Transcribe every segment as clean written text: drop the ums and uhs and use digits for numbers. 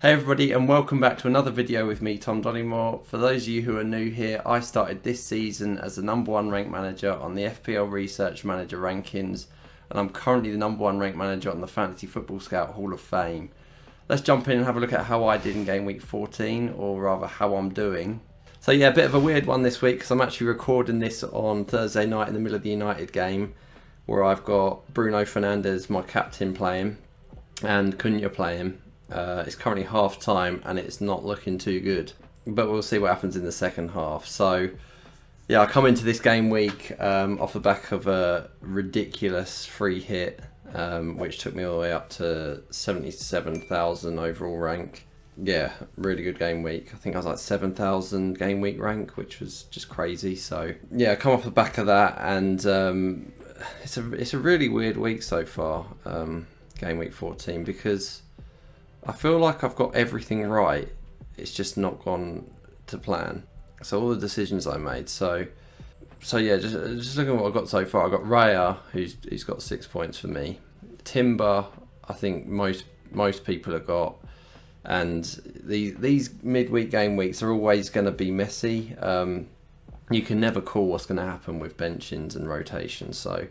Hey everybody, and welcome back to another video with me, Tom Dollimore. For those of you who are new here, I started this season as the #1 ranked manager on the FPL Research Manager rankings, and I'm currently the #1 ranked manager on the Fantasy Football Scout Hall of Fame. Let's jump in and have a look at how I did in game week 14, or rather how I'm doing. So yeah, a bit of a weird one this week because I'm actually recording this on Thursday night in the middle of the United game, where I've got Bruno Fernandes, my captain, playing, and Cunha playing. It's currently half time and it's not looking too good, but we'll see what happens in the second half. So yeah, I come into this game week off the back of a ridiculous free hit, which took me all the way up to 77,000 overall rank. Yeah, really good game week. I think I was like 7,000 game week rank, which was just crazy. So yeah, I come off the back of that, and it's a really weird week so far, game week 14, because I feel like I've got everything right. It's just not gone to plan. So all the decisions I made. So yeah, just looking at what I've got so far. I've got Raya, who's got 6 points for me. Timber, I think most people have got. And these midweek game weeks are always going to be messy. You can never call what's going to happen with benchings and rotations. So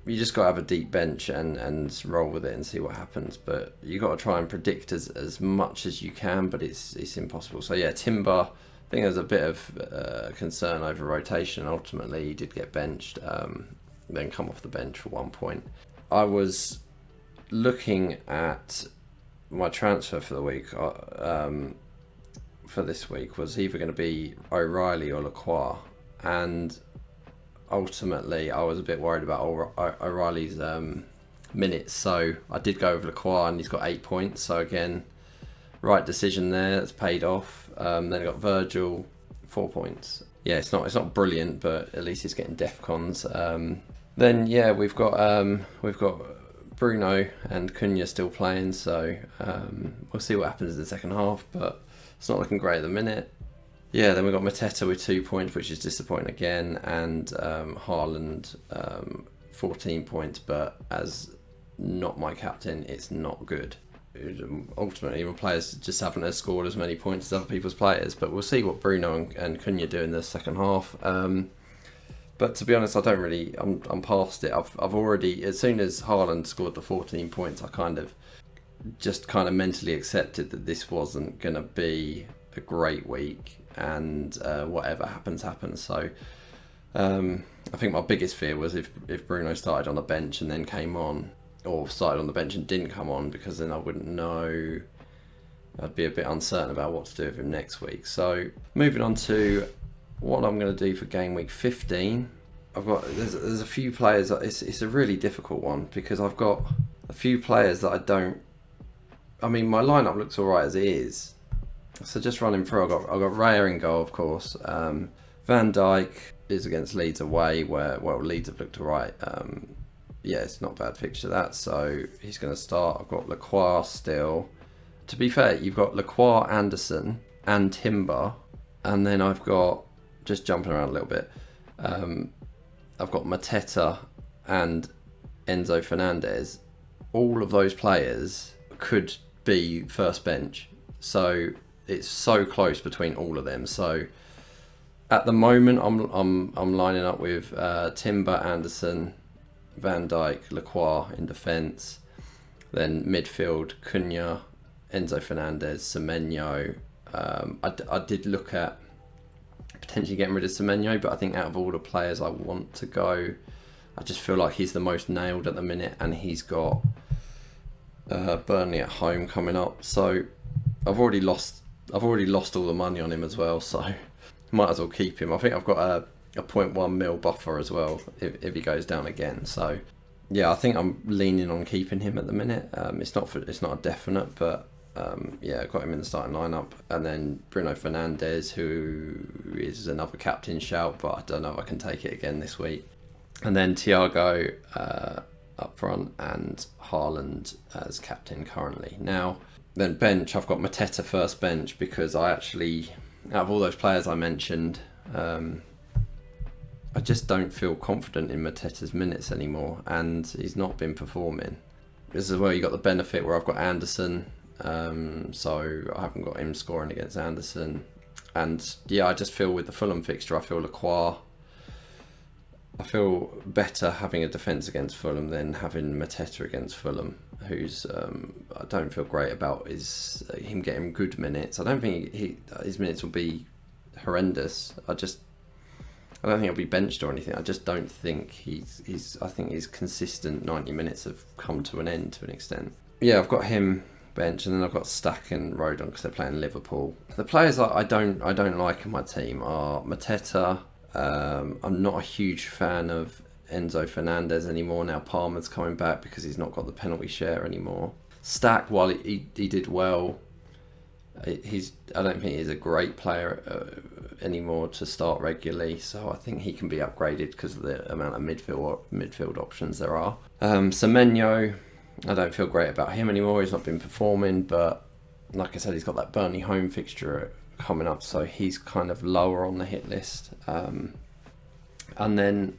you just got to have a deep bench and roll with it and see what happens. But you got to try and predict as much as you can, but it's impossible. So yeah, Timber, I think there's a bit of concern over rotation. Ultimately, he did get benched, then come off the bench for 1 point. I was looking at my transfer for the week, for this week, was either going to be O'Reilly or Lacroix, and ultimately I was a bit worried about O'Reilly's minutes, so I did go with Lacroix, and he's got 8 points. So again, right decision there. That's paid off. Then I got Virgil, 4 points. Yeah, it's not brilliant, but at least he's getting defcons. Then yeah, we've got Bruno and Cunha still playing, so we'll see what happens in the second half, but it's not looking great at the minute. Yeah, then we've got Mateta with 2 points, which is disappointing again, and Haaland, 14 points, but as not my captain, it's not good. Ultimately, my players just haven't scored as many points as other people's players, but we'll see what Bruno and Cunha do in the second half. But to be honest, I'm past it. I've already, as soon as Haaland scored the 14 points, I kind of mentally accepted that this wasn't going to be a great week, and whatever happens. So I think my biggest fear was if Bruno started on the bench and then came on, or started on the bench and didn't come on, because then I wouldn't know. I'd be a bit uncertain about what to do with him next week. So moving on to what I'm going to do for game week 15. There's a few players. It's a really difficult one because I've got a few players that I don't. I mean, my lineup looks alright as it is. So just running through, I've got Raya in goal, of course. Van Dijk is against Leeds away, where Leeds have looked alright. Yeah, it's not a bad fixture that. So he's going to start. I've got Lacroix still. To be fair, you've got Lacroix, Anderson, and Timber, and then I've got, just jumping around a little bit, I've got Mateta and Enzo Fernandez. All of those players could be first bench, so it's so close between all of them. So at the moment, I'm lining up with Timber, Anderson, Van Dijk, Lacroix in defence. Then midfield, Cunha, Enzo Fernandez, Semenyo. I did look at potentially getting rid of Semenyo, but I think out of all the players I want to go, I just feel like he's the most nailed at the minute, and he's got Burnley at home coming up. So I've already lost all the money on him as well, so might as well keep him. I think I've got a 0.1 mil buffer as well if he goes down again. So yeah, I think I'm leaning on keeping him at the minute. It's not a definite, but yeah, I got him in the starting lineup. And then Bruno Fernandes, who is another captain shout, but I don't know if I can take it again this week. And then Thiago up front, and Haaland as captain currently. Now, then bench, I've got Mateta first bench, because I actually, out of all those players I mentioned, I just don't feel confident in Mateta's minutes anymore, and he's not been performing. This is where you got the benefit where I've got Anderson so I haven't got him scoring against Anderson. And yeah, I just feel with the Fulham fixture, I feel better having a defence against Fulham than having Mateta against Fulham, who's I don't feel great about is him getting good minutes. I don't think his minutes will be horrendous. I don't think he'll be benched or anything. I just don't think I think his consistent 90 minutes have come to an end to an extent. Yeah, I've got him bench, and then I've got Stack and Rodon because they're playing Liverpool. The players I don't like in my team are Mateta. I'm not a huge fan of Enzo Fernandez anymore. Now Palmer's coming back because he's not got the penalty share anymore. Stack, while he did well, I don't think he's a great player anymore to start regularly. So I think he can be upgraded because of the amount of midfield options there are. Semenyo, I don't feel great about him anymore. He's not been performing, but like I said, he's got that Burnley home fixture coming up, so he's kind of lower on the hit list. And then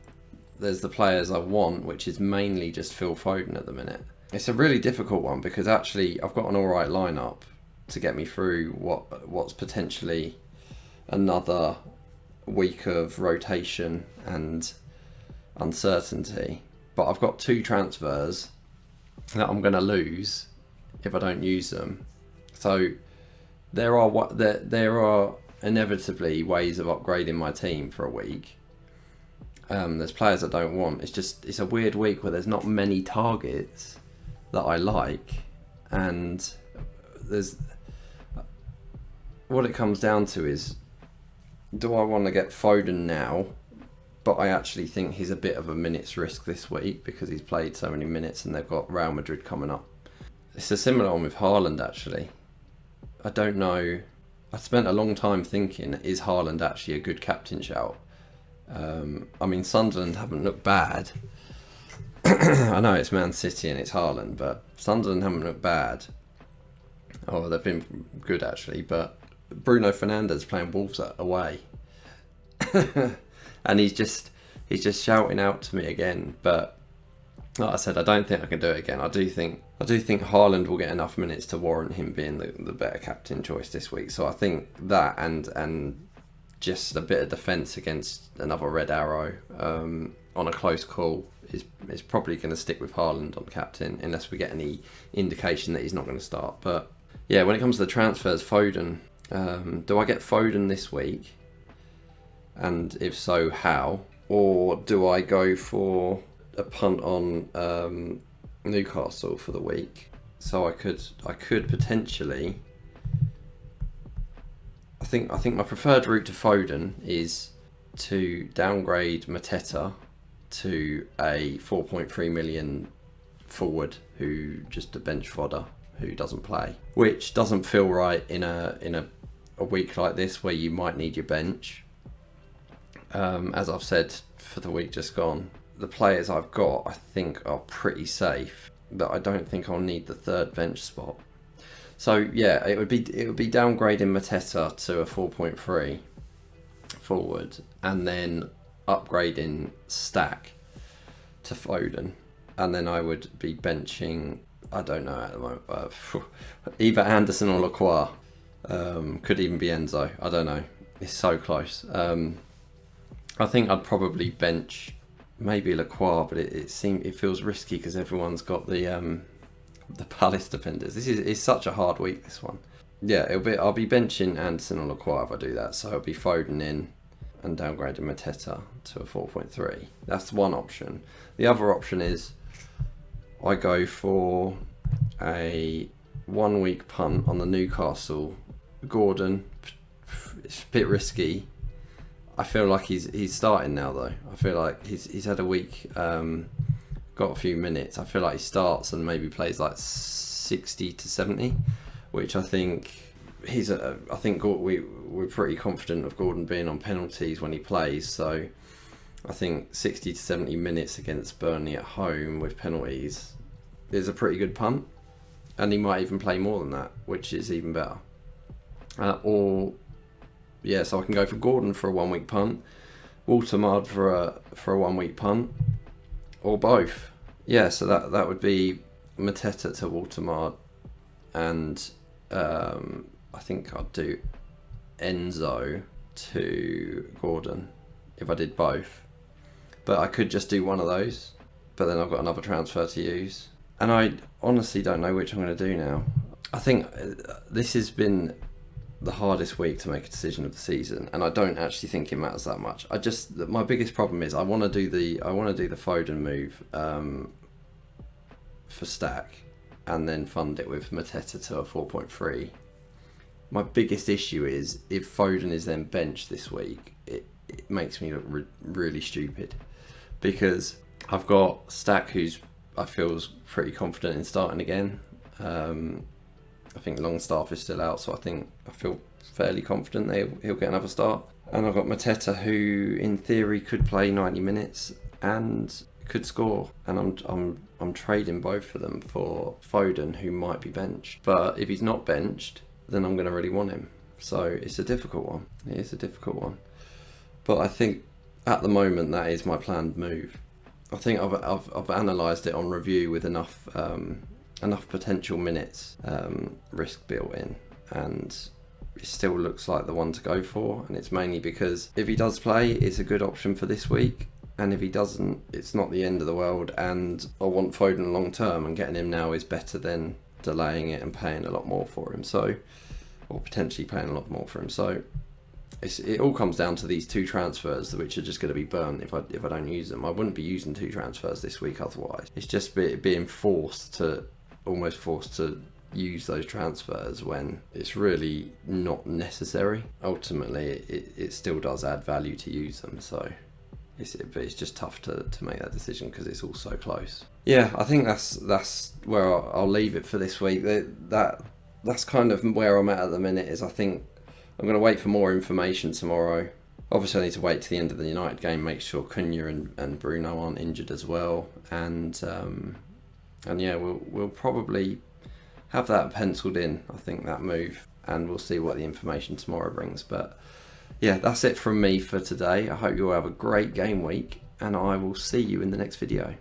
there's the players I want, which is mainly just Phil Foden at the minute. It's a really difficult one because actually I've got an alright lineup to get me through what's potentially another week of rotation and uncertainty. But I've got 2 transfers that I'm going to lose if I don't use them. So there are inevitably ways of upgrading my team for a week. There's players I don't want. It's a weird week where there's not many targets that I like, and there's what it comes down to is, do I want to get Foden now? But I actually think he's a bit of a minutes risk this week because he's played so many minutes and they've got Real Madrid coming up. It's a similar one with Haaland actually. I don't know. I spent a long time thinking, is Haaland actually a good captain shout? I mean, Sunderland haven't looked bad. I know it's Man City and it's Haaland, but Sunderland haven't looked bad. Oh, they've been good actually, but Bruno Fernandes playing Wolves away. And he's just shouting out to me again. But like I said, I don't think I can do it again. I do think Haaland will get enough minutes to warrant him being the better captain choice this week. So I think that and just a bit of defence against another red arrow on a close call is probably going to stick with Haaland on captain unless we get any indication that he's not going to start. But yeah, when it comes to the transfers, Foden, do I get Foden this week? And if so, how? Or do I go for a punt on Newcastle for the week? So I could potentially. I think my preferred route to Foden is to downgrade Mateta to a 4.3 million forward who just a bench fodder who doesn't play, which doesn't feel right in a week like this where you might need your bench. As I've said for the week just gone, the players I've got I think are pretty safe, but I don't think I'll need the third bench spot. So yeah, it would be downgrading Mateta to a 4.3 forward and then upgrading Stack to Foden, and then I would be benching, I don't know at the moment, either Anderson or Lacroix. Could even be Enzo. I don't know. It's so close. I think I'd probably bench maybe Lacroix, but it feels risky because everyone's got the Palace defenders. It's such a hard week, this one. Yeah, I'll be benching Anderson or Lacroix if I do that. So it'll be Foden in and downgrading Mateta to a 4.3. That's one option. The other option is I go for a 1 week punt on the Newcastle Gordon. It's a bit risky. I feel like he's starting now though. I feel like he's had a week, got a few minutes. I feel like he starts and maybe plays like 60 to 70, which I think I think we're pretty confident of Gordon being on penalties when he plays. So I think 60 to 70 minutes against Burnley at home with penalties is a pretty good punt, and he might even play more than that, which is even better. Yeah, so I can go for Gordon for a 1 week punt, Waltermard for a 1 week punt, or both. Yeah, so that would be Mateta to Waltermard and I think I'd do Enzo to Gordon if I did both. But I could just do one of those, but then I've got another transfer to use. And I honestly don't know which I'm going to do now. I think this has been the hardest week to make a decision of the season, and I don't actually think it matters that much. My biggest problem is I want to do the Foden move for stack, and then fund it with Mateta to a 4.3. My biggest issue is if Foden is then benched this week, it makes me look really stupid, because I've got Stack, who's I feel pretty confident in starting again. I think Longstaff is still out, so I feel fairly confident he'll get another start. And I've got Mateta, who in theory could play 90 minutes and could score. And I'm trading both of them for Foden, who might be benched. But if he's not benched, then I'm going to really want him. So it's a difficult one. It is a difficult one. But I think at the moment that is my planned move. I think I've analysed it on review with enough potential minutes risk built in, and it still looks like the one to go for. And it's mainly because if he does play, it's a good option for this week, and if he doesn't, it's not the end of the world, and I want Foden long term, and getting him now is better than delaying it and paying a lot more for him, or potentially paying a lot more for him. So it all comes down to these two transfers, which are just going to be burnt if I don't use them. I wouldn't be using two transfers this week otherwise. It's just being almost forced to use those transfers when it's really not necessary. Ultimately, it still does add value to use them, so it's just tough to make that decision because it's all so close. Yeah, I think that's where I'll leave it for this week. That's kind of where I'm at the minute. Is I think I'm going to wait for more information tomorrow. Obviously, I need to wait to the end of the United game, make sure Cunha and Bruno aren't injured as well, and yeah, we'll probably have that penciled in, I think, that move, and we'll see what the information tomorrow brings. But yeah, that's it from me for today. I hope you all have a great game week, and I will see you in the next video.